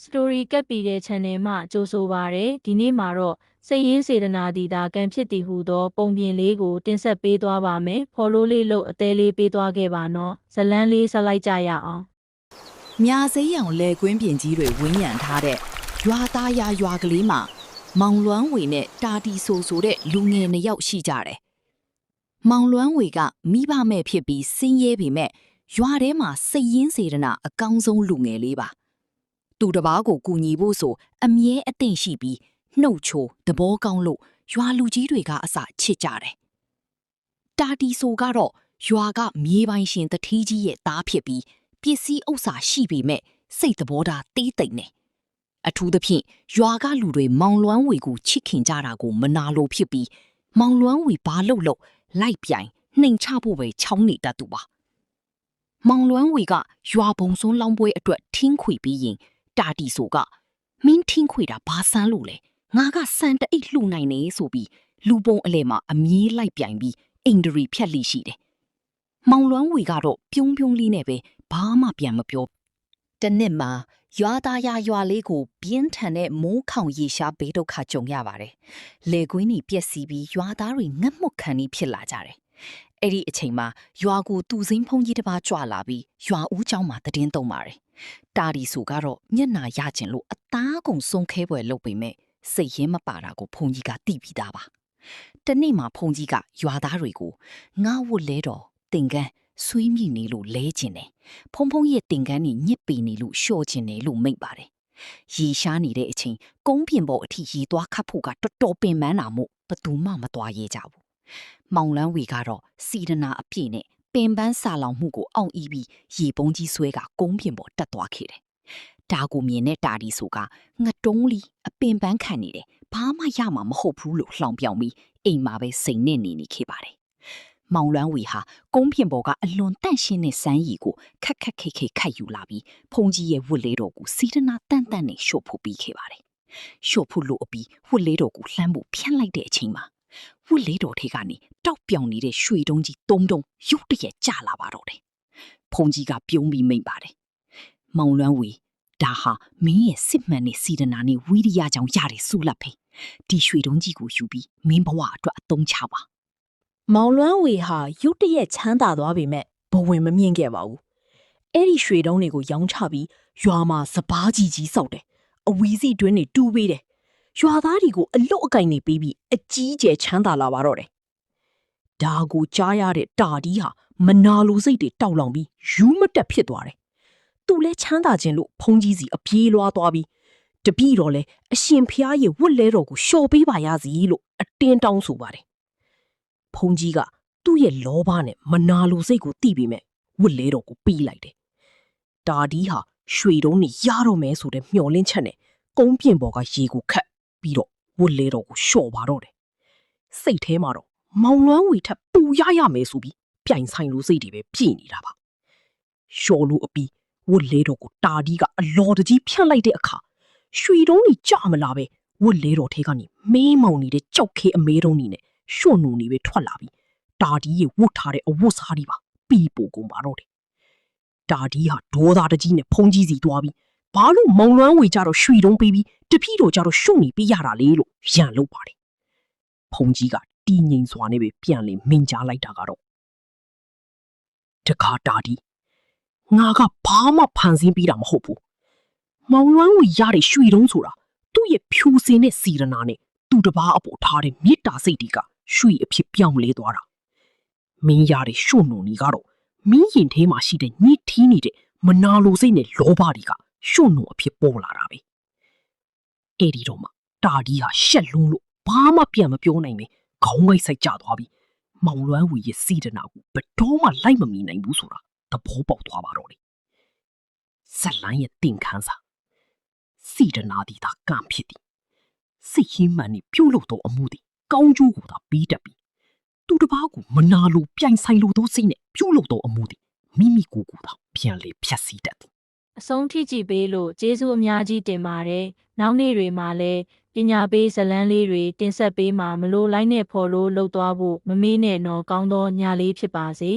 Story ကပ်ပြီးတဲ့ channel မှာကြိုဆိုပါရယ်ဒီနေ့မှာတော့စိတ်ရင်းစေတနာတီတာကံဖြစ်တည်ဟူသောပုံပြင်လေးကိုတင်ဆက်ပေးသွားပါမယ် follow လေးလို့အသေးလေးပေးသွားခဲ့ပါနော်ဇလန်းလေးဆက်လိုက်ကြရအောင်မြာစိမ်းရောင်လဲကွင်းပြင်ကြီးတွေဝင်းရံထားတဲ့ရွာသားရရွာကလေးမှာမောင်လွမ်းဝေနဲ့တာတီဆိုတဲ့လူငယ်နှစ်ယောက်ရှိကြတယ်မောင်လွမ်းဝေကမိဘမဲ့ဖြစ်ပြီးစင်းရဲပေမဲ့ရွာထဲမှာစိတ်ရင်းစေတနာအကောင်းဆုံးလူငယ်လေးပါသူတစ်ပါးကိုကူညီဖို့ဆိုအမြဲအသင့်ရှိပြီးနှုတ်ချိုသဘောကောင်းလို့ရွာလူကြီးတွေကအစချစ်ကြတယ်တာတီဆိုကတော့ရွာကမြေပိုင်ရှင်တထီးကြီးရဲ့သားဖြစ်ပြီးပစ္စည်းဥစ္စာရှိပေမဲ့စိတ်သဘောထားတေးတိမ်နေအထူးသဖြင့်ရွာကလူတွေမောင်လွမ်းဝေကိုချစ်ခင်ကြတာကိုမနာလိုဖြစ်ပြီးမောင်လွမ်းဝေဘာလို့လိုက်ပြိုင်နှိမ်ချဖို့ပဲချောင်းနေတတ်သူပါမောင်လွမ်းဝေကရွာဘုံစွန်းလောင်းပွဲအတွက်ထင်းခွေပြီးရင်တာတီဆိုကမင်းထင်းခွေတာဘာဆန်းလို့လဲငါကစံတအိတ်လှူနိုင်နေဆိုပြီးလူပုံအလဲမှာအမြဲလိုက်ပြိုင်ပြီးအင်ဒရီဖြတ်လိရှိတယ်မောင်လွမ်းဝေကတော့ပြုံးပြုံးလေးနဲ့ပဲဘာမှပြန်မပြောတနစ်မှာရွာသားရွာလေးကိုပြင်းထန်တဲ့မိုးခေါင်ရေရှားဘေးဒုက္ခကြုံရပါတယ်။လေကွင်းကြီးပြက်စီးပြီးရွာသားတွေငတ်မွတ်ခံပြီးဖြစ်လာကြတယ်။အဲ့ဒီအချိန်မှာရွာကိုသူစိမ်းဖုံးကြီးတစ်ပါးကြွလာပြီးရွာဦးเจ้าမှာတည်င်းသုံးပါတယ်။တာဒီဆိုကတော့မျက်နာရကျင်လို့အသားကုန်ဆုံးခဲပွဲလုပ်ပေမဲ့စိတ်ရင်းမပါတာကိုဖုံးကြီးကသိပြီးသားပါ။တနေ့မှာဖုံးကြီးကရွာသားတွေကိုငါဝတ်လဲတော့တင်ကန်းဆွေးမြည်နေလို့လဲကျင်တယ်ဖုံဖုံရဲ့တင်ကန်းนี่ညစ်ပေနေလို့လျှော့ကျင်တယ်လို့မိတ်ပါတယ်ရေရှားနေတဲ့အချိန်ကုန်းပြင်ပေါ်အထိရေသွားခတ်ဖို့ကတော်တော်ပင်ပန်းတာမို့ဘသူမှမသွားရဲကြဘူးမောင်လန်းဝေကတော့စီဒနာအပြည့်နဲ့ပင်ပန်းစာလောင်မှုကိုအောင့်အီးပြီးရေပုံးကြီးဆွဲကကုန်းပြင်ပေါ်တက်သွားခဲ့တယ်ဒါကိုမြင်တဲ့တာဒီဆိုကငတုံးလီအပင်ပန်းခံနေတယ်ဘာမှရမှာမဟုတ်ဘူးလို့လှောင်ပြောင်ပြီးအိမ်မှာပဲစိန်နဲ့နေခဲ့ပါတယ်မောင်လွမ်းဝေဟာကုန်းပြင်ပေါ်ကအလွန်တန့်ရှင်းတဲ့စမ်းရည်ကိုခက်ခိတ်ခတ်ယူလာပြီးဖုန်ကြီးရဲ့ဝတ်လေးတော်ကိုစီဒနာတန့်နဲ့ရှို့ဖို့ပြီးခဲ့ပါတယ်။ရှို့ဖို့လို့အပြီးဝတ်လေးတော်ကိုလှမ်းဖို့ဖြန့်လိုက်တဲ့အချိန်မှာဝတ်လေးတော်ထဲကနေတောက်ပြောင်နေတဲ့ရွှေတုံးကြီးတုံးရုတ်တရက်ကျလာပါတော့တယ်။ဖုန်ကြီးကပြုံးပြီးမိတ်ပါတယ်။မောင်လွမ်းဝေဒါဟာမင်းရဲ့စစ်မှန်တဲ့စီဒနာနဲ့ဝီရိယကြောင့်ရတဲ့ဆုလပ်ပဲ။ဒီရွှေတုံးကြီးကိုယူပြီးမင်းဘဝအတွက်အသုံးချပါမောင်လွမ်းဝေဟာရုတ်တရက်ချမ်းသာသွားပေမဲ့ဘဝင်မမြင့်ခဲ့ပါဘူး။အဲ့ဒီရွှေတုံးတွေကိုရောင်းချပြီးရွာမှာစပားကြီးစောက်တယ်။အဝီစီတွင်းတွေတူးပေးတယ်။ရွာသားတွေကိုအလုတ်အကင်တွေပေးပြီးအကြီးကျယ်ချမ်းသာလာပါတော့တယ်။ဒါကိုကြားရတဲ့တာတီးဟာမနာလိုစိတ်တွေတောက်လောင်ပြီးယူးမတက်ဖြစ်သွားတယ်။သူလဲချမ်းသာခြင်းလို့ဖုံးကြီးစီအပြေးလွှားသွားပြီးတပည့်တော်လဲအရှင်ဖျားရဲ့ဝတ်လဲတော်ကိုလျှော်ပေးပါရစီလို့အတင်းတောင်းဆိုပါတယ်ဖုန်ကြီးကသူ့ရဲ့လောဘနဲ့မနာလိုစိတ်ကိုသိပြီးမဲ့ဝတ်လဲတော်ကိုပြီးလိုက်တယ်။တာဒီဟာရွှေတုံးနဲ့ရတော့မယ်ဆိုတဲ့မျှော်လင့်ချက်နဲ့ကုန်းပြင်ပေါ်ကရေကိုခတ်ပြီးတော့ဝတ်လဲတော်ကိုလျှော့ပါတော့တယ်။စိတ်ထဲမှာတော့မောင်လွမ်းဝေထက်ပူရမယ်ဆိုပြီးပြိုင်ဆိုင်လိုစိတ်တွေပဲပြည့်နေတာပါ။လျှော်လို့အပြီးဝတ်လဲတော်ကိုတာဒီကအလော်တကြီးဖြန့်လိုက်တဲ့အခါရွှေတုံးကြီးကြမလာပဲဝတ်လဲတော်ထဲကနေမေးမောင်နေတဲ့ကြောက်ခဲအမဲတုံးကြီးနဲ့ရွှွနူနေပဲထွက်လာပြီးတာဒီရဲ့ဝတ်ထားတဲ့အဝတ်စားတွေပါပြီးပို့ကုန်ပါတော့တယ်။တာဒီဟာဒေါသတကြီးနဲ့ဖုံးကြီးစီသွားပြီးဘာလို့မောင်လွမ်းဝေကြတော့ရွှေတုံးပေးပြီးတပည့်တော်ကြတော့ရွှနေပေးရတာလေလို့ရန်လုပ်ပါတယ်။ဖုံးကြီးကတီးငိမ်စွာနဲ့ပဲပြန်လေမင်ကြားလိုက်တာကတော့တခါတာဒီငါကဘာမှဖန်ဆင်းပေးတာမဟုတ်ဘူး။မောင်လွမ်းဝေရတဲ့ရွှေတုံးဆိုတာသူ့ရဲ့ဖြူစင်တဲ့စီရနာနဲ့သူ့တပားအပေါ်ထားတဲ့မေတ္တာစိတ်တွေကရွှေအဖြစ်ပြောင်းလဲသွားတာမင်းရတဲ့ရွှွနုံကြီးကတော့မင်းရင်ထဲမှာရှိတဲ့ညှစ်ထီးနေတဲ့မနာလိုစိတ်နဲ့လောဘတွေကရွှွနုံအဖြစ်ပေါ်လာတာပဲအဲ့ဒီတော့မှတာဒီဟာရှက်လုံးလို့ဘာမှပြန်မပြောနိုင်ပဲခေါင်းငိုက်ဆိုင်ကျသွားပြီးမောင်လွမ်းဝေရဲ့စီဒနာကိုဘယ်တော့မှလိုက်မမီနိုင်ဘူးဆိုတာသဘောပေါက်သွားပါတော့တယ်ဇလန်းရဲ့တင်ခန်းစာစီဒနာဒီတာကံဖြစ်သည်စိတ်ရင်းမှန်နဲ့ပြုတ်လို့တော့အမှုသည်ကောင်းကျိုးကိုသာပြီးတတ်ပြီးသူတစ်ပါးကိုမနာလိုပြိုင်ဆိုင်လိုသောစိတ်နဲ့ပြုတ်လို့တော့အမှုသည်မိမိကိုယ်ကိုသာပြန်လေဖြတ်စည်းတတ်သည်အဆုံးထိကြည့်ပေးလို့ကျေးဇူးအများကြီးတင်ပါတယ်နောက်နေ့တွေမှာလည်းပညာပေးဇလန်းလေးတွေတင်ဆက်ပေးမှာမလို့ like နဲ့ follow လုပ်သွားဖို့မမေ့နဲ့တော့ကောင်းသောညလေးဖြစ်ပါစေ